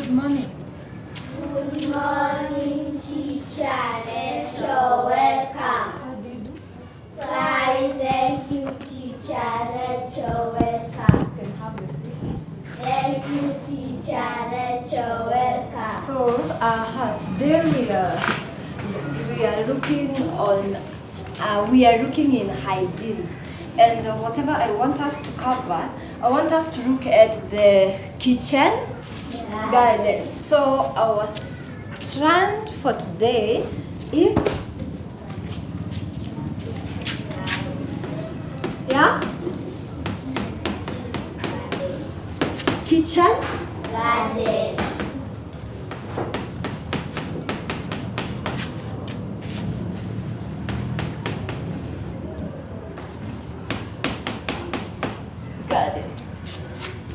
Good morning. Good morning, teacher. Rachel, welcome. How do you do? Fine, thank you, teacher. Rachel, welcome. You can have a seat. Thank you, teacher. Rachel, welcome. So, today we are looking in hygiene, and whatever I want us to cover, I want us to look at the kitchen garden. So our strand for today is kitchen Garden. garden,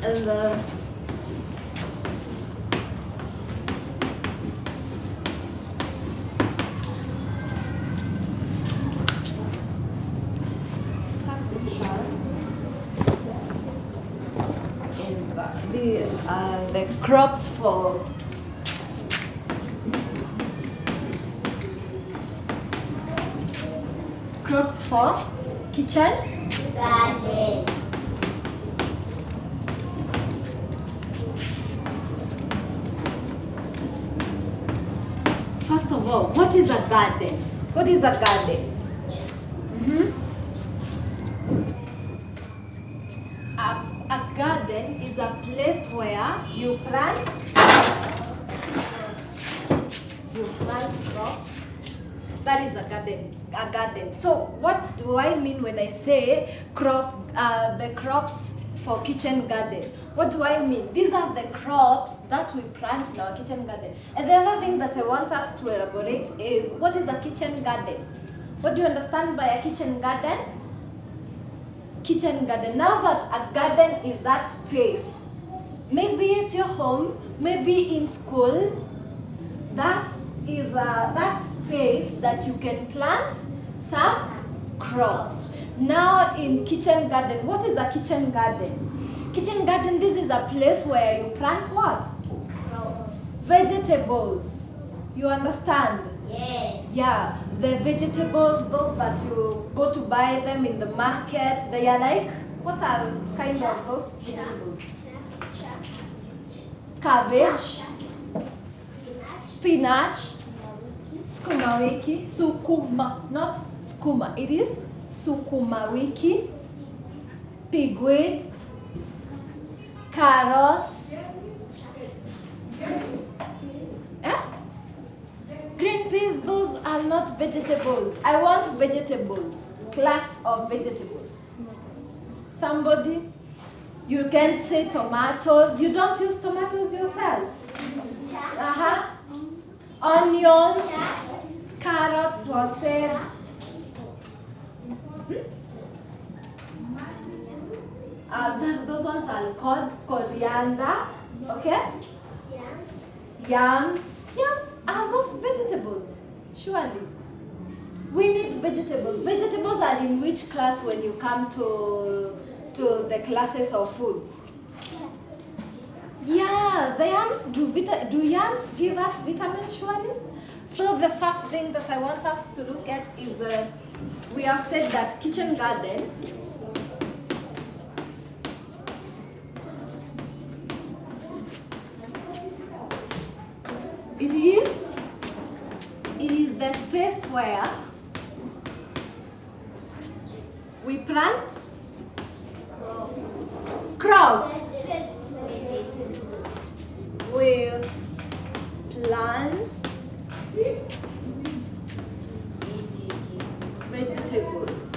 and substrate is the crops for kitchen. Garden. First of all, what is a garden? What is a garden? A garden is a place where you plant crops. That is a garden. A garden. So what do I mean when I say the crops for kitchen garden? What do I mean? These are the crops that we plant in our kitchen garden. And the other thing that I want us to elaborate is, what is a kitchen garden? What do you understand by a kitchen garden? Kitchen garden. Now that a garden is that space, maybe at your home, maybe in school, that is that space that you can plant some crops. Now in kitchen garden, what is a kitchen garden? Kitchen garden, this is a place where you plant what? Vegetables. You understand? Yes. Yeah, the vegetables, those that you go to buy them in the market, they are like, what are kind of those vegetables? Cabbage, spinach, sukuma wiki, sukuma, not skuma, it is sukuma wiki, pigweed, carrots, green peas. Those are not vegetables. I want vegetables, class of vegetables. Somebody, you can say tomatoes. You don't use tomatoes yourself. Onions, carrots was said. Those ones are called coriander. Okay? Yams. Yams are those vegetables. Surely. We need vegetables. Vegetables are in which class when you come to the classes of foods? Yeah, the yams do yams give us vitamins, surely? So the first thing that I want us to look at is we have said that kitchen garden it is the space where we plant crops. We plant vegetables.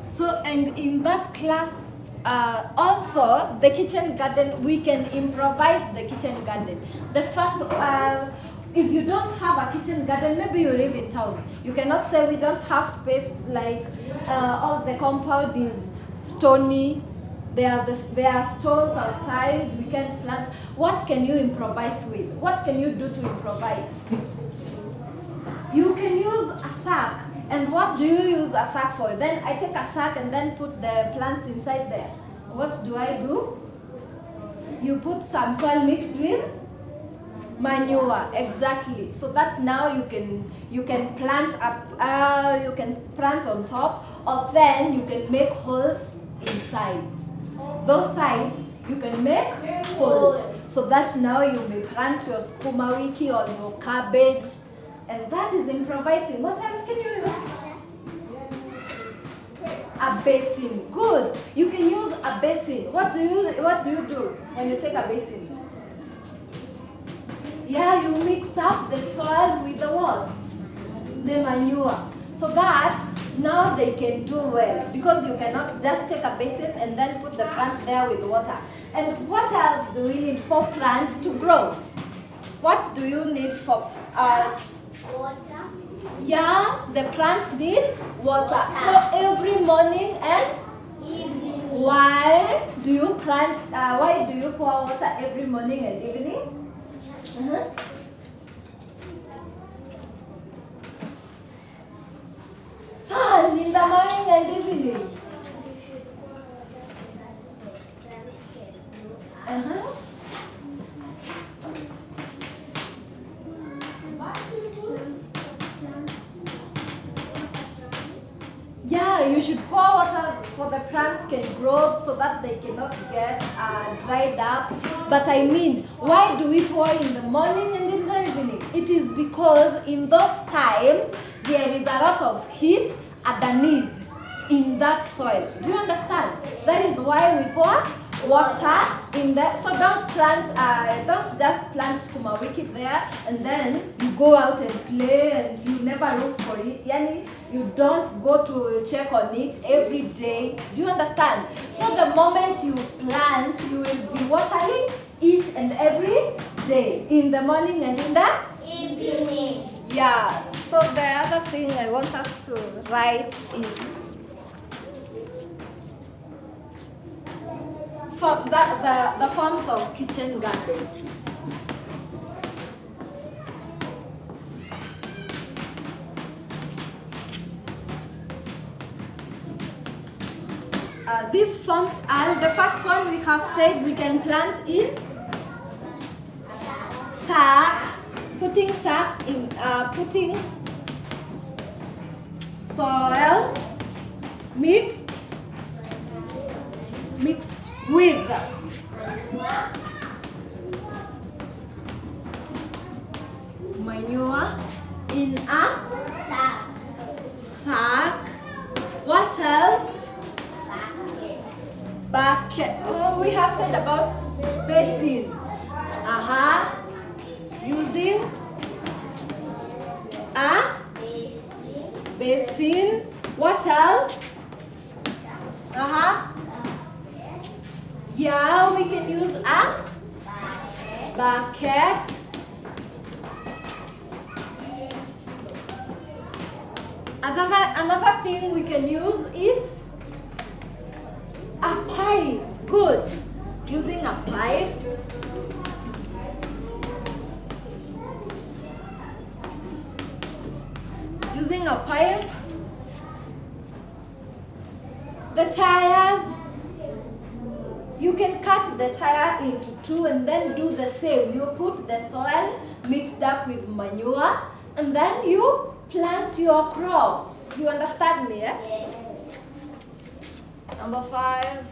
So, and in that class, also the kitchen garden, we can improvise the kitchen garden. The first, if you don't have a kitchen garden, maybe you live in town. You cannot say we don't have space, like all the compound is stony. There are stones outside. We can't plant. What can you improvise with? What can you do to improvise? You can use a sack. And what do you use a sack for? Then I take a sack and then put the plants inside there. What do? You put some soil mixed with Manure, exactly. So that now you can plant up, you can plant on top, or then you can make holes inside. Those sides you can make holes. So that now you may plant your sukuma wiki or your cabbage, and that is improvising. What else can you use? A basin. Good. You can use a basin. What do you do when you take a basin? Yeah, you mix up the soil with the what? The manure. So that now they can do well, because you cannot just take a basin and then put the plant there with water. And what else do we need for plants to grow? What do you need for Water. yeah, the plant needs water. So every morning and Evening. why do you plant? Why do you pour water every morning and evening? Sun in the morning and evening. Yeah, you should pour water for the plants can grow so that they cannot get dried up. But I mean, why do we pour in the morning and in the evening? It is because in those times there is a lot of heat underneath in that soil. Do you understand? That is why we pour water in there. So don't just plant sukuma wiki there and then you go out and play and you never look for it. Yani, you don't go to check on it every day. Do you understand? So the moment you plant, you will be watering each and every day, in the morning and in the Evening. yeah. So the other thing I want us to write is the forms of kitchen garden. These forms are, the first one we have said we can plant in sacks, putting sacks in, putting soil mixed with manure in a sack. What else? Bucket. Oh, we have said about basin. Using a basin. What else? Yeah, we can use a bucket. Another thing we can use is a pipe. Good. Using a pipe. Using a pipe. The tires. You can cut the tire into two and then do the same. You put the soil mixed up with manure and then you plant your crops. You understand me? Eh? Yes. Number 5.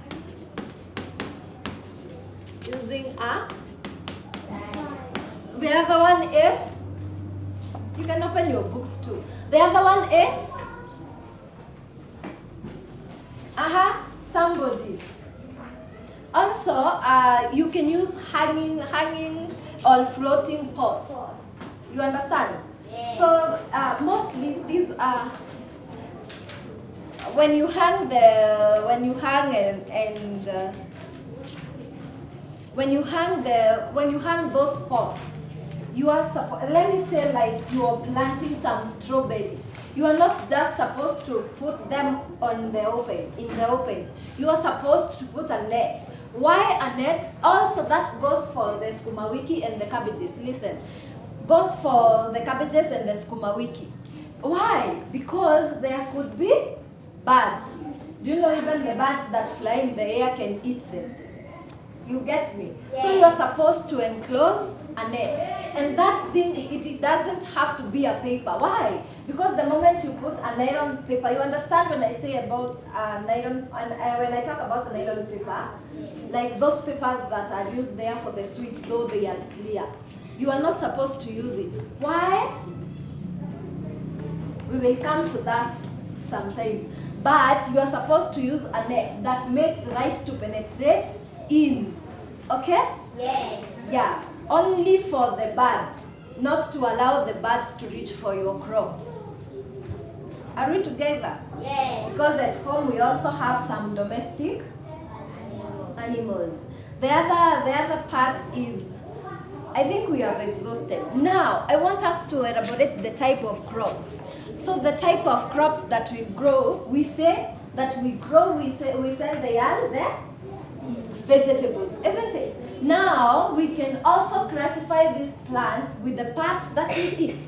Using a. The other one is, you can open your books too. The other one is, somebody. Also, you can use hanging or floating pots. You understand? Yes. So mostly these are when you hang those pots, you are let me say like you are planting some strawberries. You are not just supposed to put them in the open. You are supposed to put a net. Why a net? Also that goes for the sukuma wiki and the cabbages. Listen, goes for the cabbages and the sukuma wiki. Why? Because there could be birds. Do you know even the birds that fly in the air can eat them? You get me? Yes. So you are supposed to enclose a net. And that thing, it doesn't have to be a paper. Why? Because the moment you put a nylon paper, you understand when I say about nylon, and when I talk about a nylon paper, like those papers that are used there for the sweet, though they are clear. You are not supposed to use it. Why? We will come to that sometime. But you are supposed to use a net that makes light to penetrate in. Okay? Yes. Yeah. Only for the birds, not to allow the birds to reach for your crops. Are we together? Yes. Because at home we also have some domestic animals. The other part is, I think we have exhausted. Now, I want us to elaborate the type of crops. So the type of crops that we grow, we say they are the vegetables, isn't it? Now, we can also classify these plants with the parts that we eat.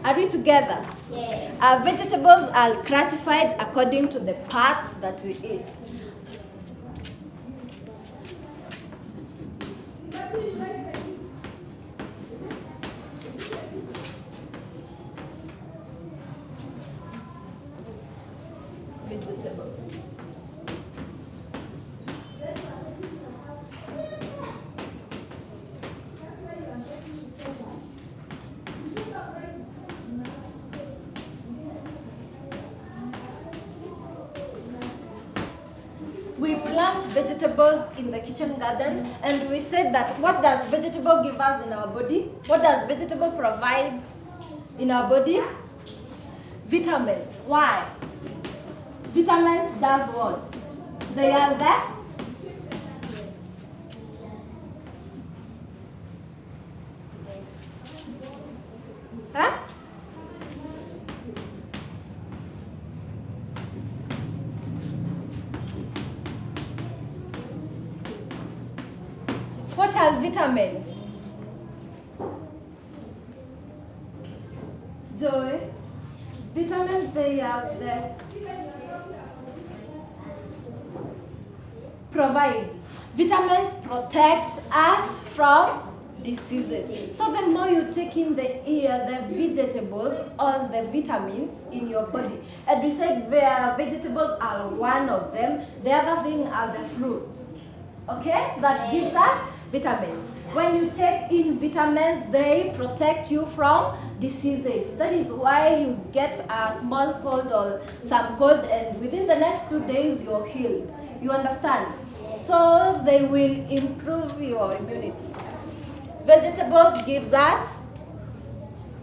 Are we together? Yes. Our vegetables are classified according to the parts that we eat. Vegetables. We plant vegetables in the kitchen garden, and we said that what does vegetable give us in our body? What does vegetable provide in our body? Vitamins. Why? Vitamins does what? They are there. Huh? What are vitamins? Joy? Vitamins, they are the provide. Vitamins protect us from diseases. So the more you take in the vegetables, all the vitamins in your body. And we said vegetables are one of them. The other thing are the fruits. Okay? That gives us vitamins. When you take in vitamins, they protect you from diseases. That is why you get a small cold or some cold, and within the next 2 days you're healed. You understand? So they will improve your immunity. Vegetables gives us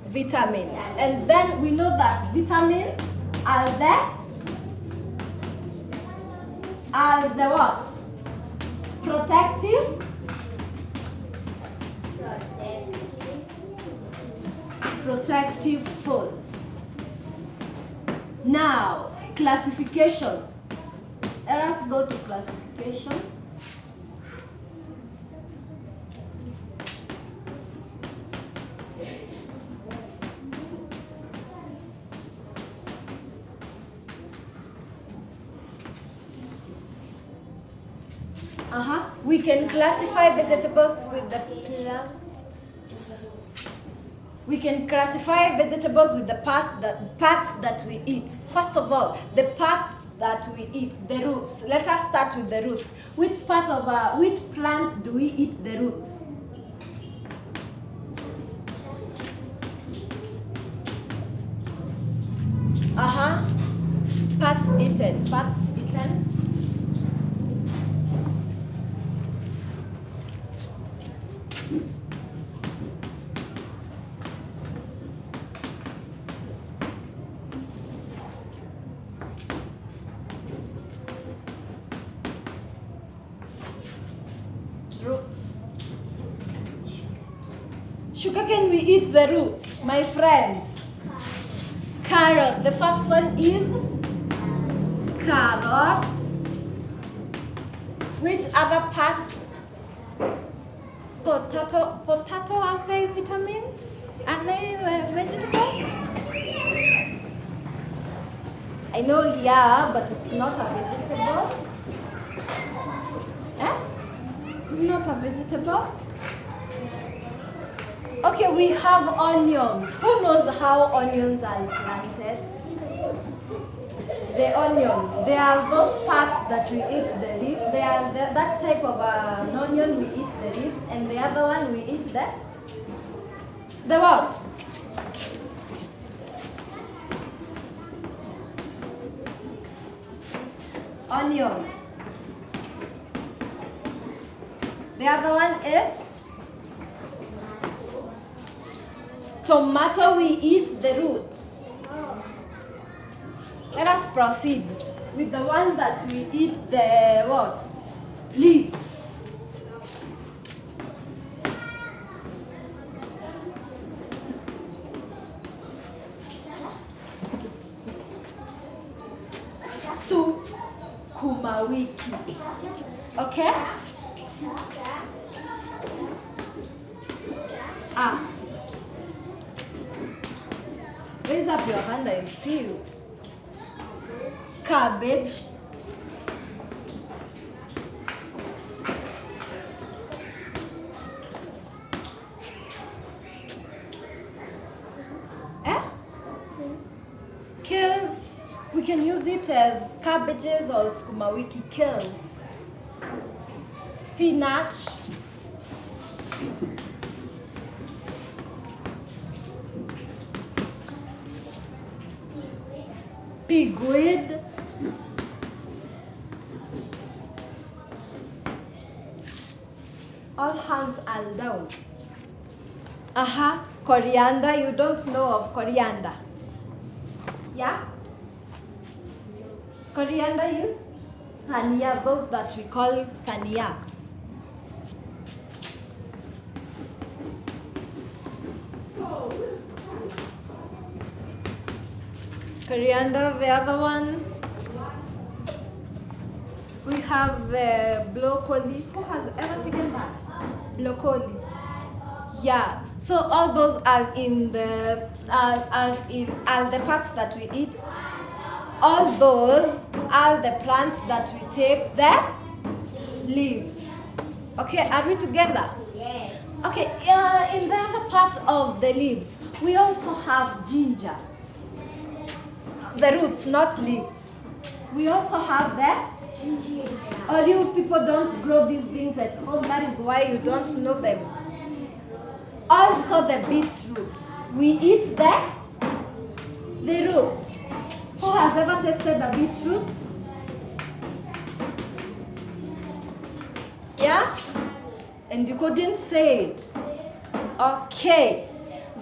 vitamins. And then we know that vitamins are the what? Protective foods. Now, classification. Let us go to classification. We can classify vegetables with the plants. We can classify vegetables with the parts that we eat. First of all, the parts that we eat, the roots. Let us start with the roots. Which plant do we eat the roots? Parts eaten. Roots. Sugarcane, we eat the roots, my friend. Carrot. The first one is carrots. Which other parts? Potato, are they vitamins? Are they vegetables? I know, yeah, but it's not a vegetable. Eh? Not a vegetable. Okay, we have onions. Who knows how onions are planted? The onions, they are those parts that we eat the leaf. They are that type of an onion we eat the leaves, and the other one we eat the what? Onion. The other one is tomato. We eat the roots. Let us proceed with the one that we eat the what? Leaves. Sukuma wiki. Okay? Raise up your hand, I see you. Cabbage. Kales. We can use it as cabbages or sukuma wiki kales. Spinach. Pigweed. All hands are down. Coriander. You don't know of coriander. Yeah? Coriander is thania, those that we call thania. Coriander, the other one. We have broccoli. Who has ever taken that? Broccoli. Yeah. So all those are in the are the parts that we eat. All those are the plants that we take the leaves. Okay, are we together? Yes. Okay, in the other part of the leaves, we also have ginger. The roots, not leaves. We also have the or you people don't grow these things at home, that is why you don't know them. Also the beetroot. We eat the roots. Who has ever tasted the beetroot? Yeah? And you couldn't say it. Okay.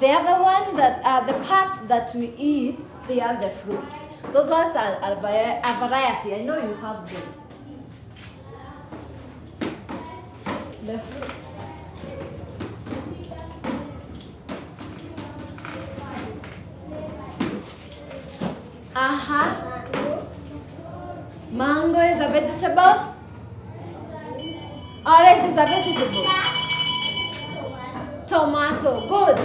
The other one that are the parts that we eat, they are the fruits. Those ones are a variety. I know you have them. The fruits. Mango is a vegetable. Orange is a vegetable. Tomato, good.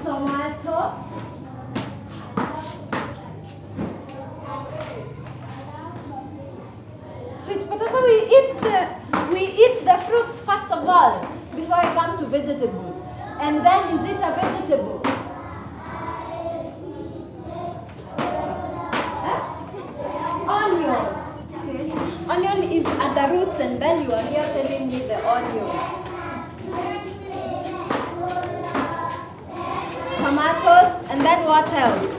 Tomato. Sweet potato, we eat the fruits first of all before I come to vegetables. And then is it a vegetable? Onion. Okay. Onion is at the roots, and then you are here telling me the onion. Tomatoes, and then what else?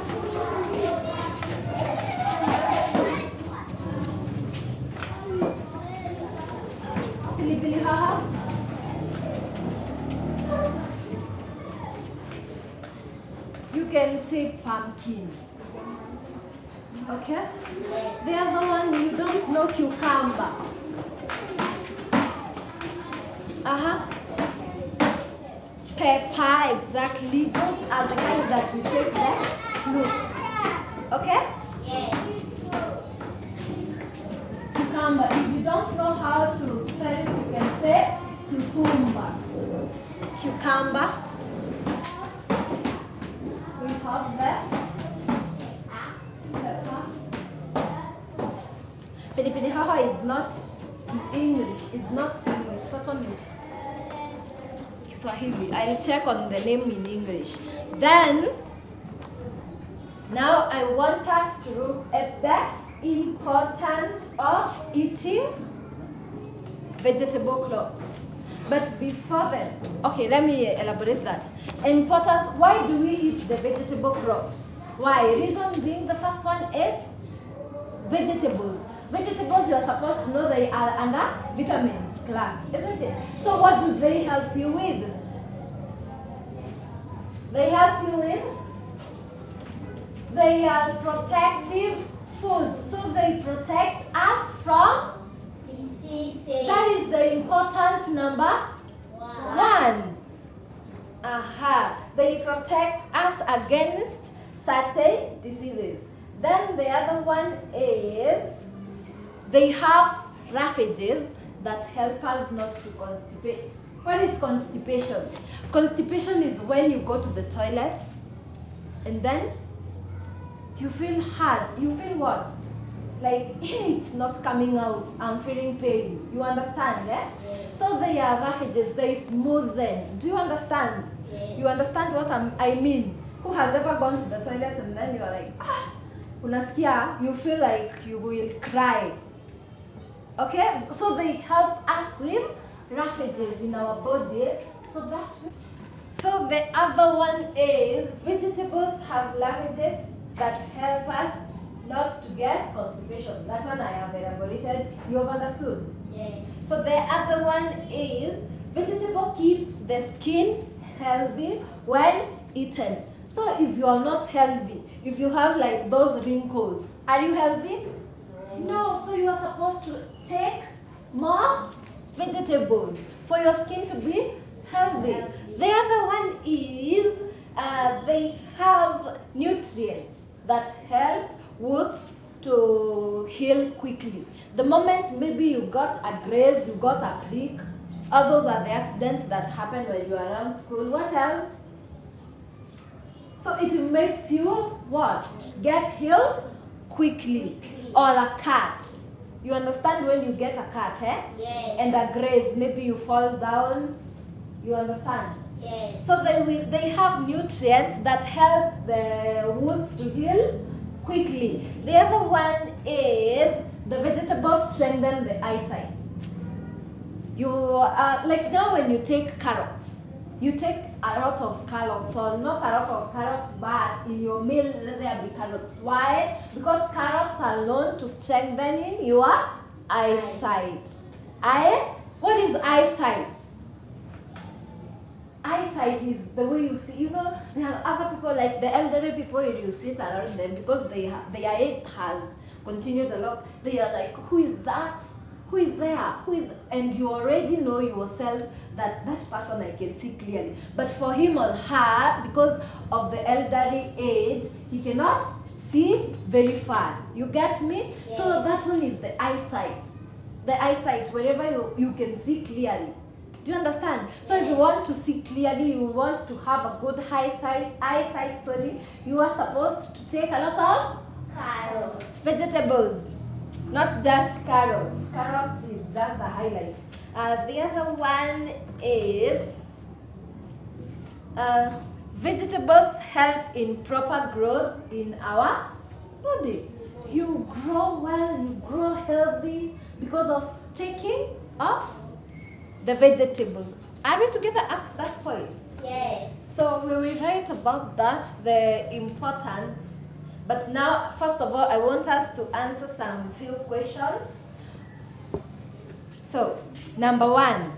Pili haha. You can say pumpkin. Okay? The other one, you don't know cucumber. Pepper, exactly. Those are the kind that we take the fruits. Okay? Yes. Cucumber. If you don't know how to spell it, you can say susumba. Cucumber. We have the pepper. Pili hoho is not English. It's not English. That one is Swahili. I'll check on the name in English. Then, now I want us to look at the importance of eating vegetable crops. But before then, okay, let me elaborate that. Importance, why do we eat the vegetable crops? Why? Reason being, the first one is vegetables. Vegetables, you're supposed to know they are under vitamins class, isn't it? So what do they help you with? They help you with? They are protective foods. So they protect us from diseases. that is the importance number one. They protect us against certain diseases. Then the other one is they have refuges that help us not to constipate. What is constipation? Constipation is when you go to the toilet and then you feel hard. You feel what? Like it's not coming out. I'm feeling pain. You understand, eh? Yes. So they are refuges. They smooth them. Do you understand? Yes. You understand what I mean? Who has ever gone to the toilet and then you are like, unasikia, you feel like you will cry. Okay? So they help us with refuges in our body. So the other one is vegetables have refuges that help us not to get constipation. That one I have elaborated. You have understood? Yes. So the other one is vegetable keeps the skin healthy when eaten. So if you are not healthy, if you have like those wrinkles, are you healthy? No. So you are supposed to take more vegetables for your skin to be healthy. The other one is they have nutrients that help wounds to heal quickly. The moment maybe you got a graze, you got a prick, all those are the accidents that happen when you are around school. What else? So it makes you what? Get healed quickly. Or a cut. You understand when you get a cut, eh? Yes. And a graze, maybe you fall down. You understand? Yes. So they have nutrients that help the wounds to heal quickly. The other one is the vegetables strengthen the eyesight. You like now when you take carrots, you take a lot of carrots, or not a lot of carrots, but in your meal let there be carrots. Why? Because carrots are known to strengthening your eyesight. What is eyesight? Eyesight is the way you see. You know, there are other people like the elderly people, you sit around them because their age has continued a lot. They are like, who is that? Who is there? Who is? And you already know yourself that that person I can see clearly. But for him or her, because of the elderly age, he cannot see very far. You get me? Yes. So that one is the eyesight. The eyesight, wherever you can see clearly. Do you understand? So if you want to see clearly, you want to have a good eyesight, you are supposed to take a lot of Carrots. vegetables, not just carrots. Carrots is just the highlight. The other one is vegetables help in proper growth in our body. You grow well, you grow healthy because of taking of the vegetables. Are we together at that point? Yes. So we will write about that, the importance. But now, first of all, I want us to answer some few questions. So, number one,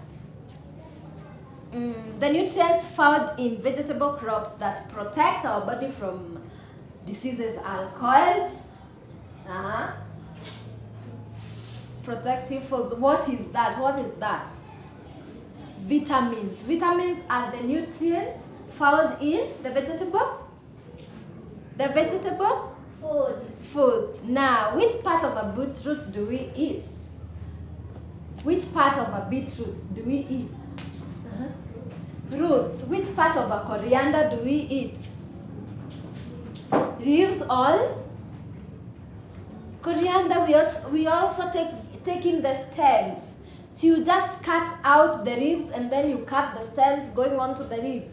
the nutrients found in vegetable crops that protect our body from diseases are called protective foods. What is that? What is that? Vitamins. Vitamins are the nutrients found in the vegetable foods. Now, which part of a beetroot do we eat? Which part of a beetroot do we eat? Roots. Which part of a coriander do we eat? Leaves all. Coriander, we also take take in the stems. So you just cut out the leaves and then you cut the stems going on to the leaves.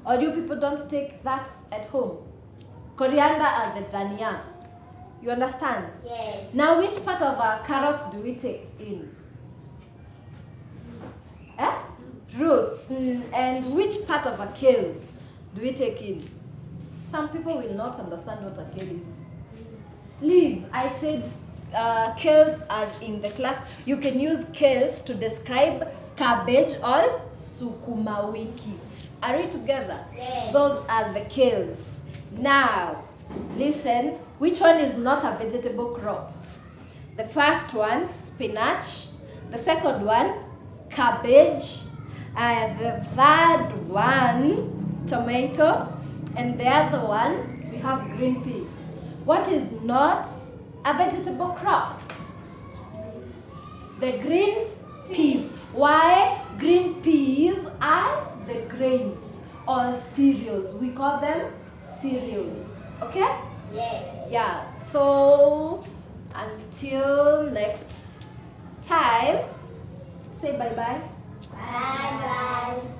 Or you people don't take that at home. Coriander and the dhania. You understand? Yes. Now which part of a carrot do we take in? Roots. And which part of a kale do we take in? Some people will not understand what a kale is. Leaves. I said kales are in the class. You can use kales to describe cabbage or sukuma wiki. Are we together? Yes. Those are the kales. Now, listen. Which one is not a vegetable crop? The first one, spinach. The second one, cabbage. The third one, tomato. And the other one, we have green peas. What is not a vegetable crop? The green peas. Why? Green peas are the grains or cereals. We call them cereals. Okay? Yes. Yeah. So, until next time, say bye-bye. Bye bye.